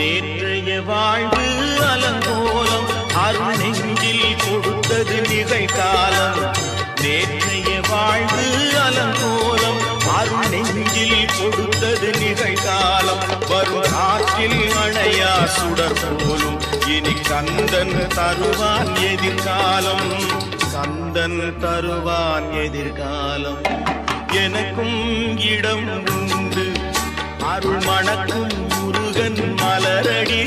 நேற்றைய வாழ்வு அலங்கோலம் அருள் நெஞ்சில் கொடுத்தது நிகழ்காலம். நேற்றைய வாழ்வு அலங்கோலம் அருள் நெஞ்சில் கொடுத்தது நிகழ்காலம். வரும் காற்றில் அணையா சுடர் போலும் இனி கந்தன் தருவான் எதிர்காலம். கந்தன் தருவான் எதிர்காலம். எனக்கும் இடம் உண்டு அருள் மணக்கும் முருகன் மலரடி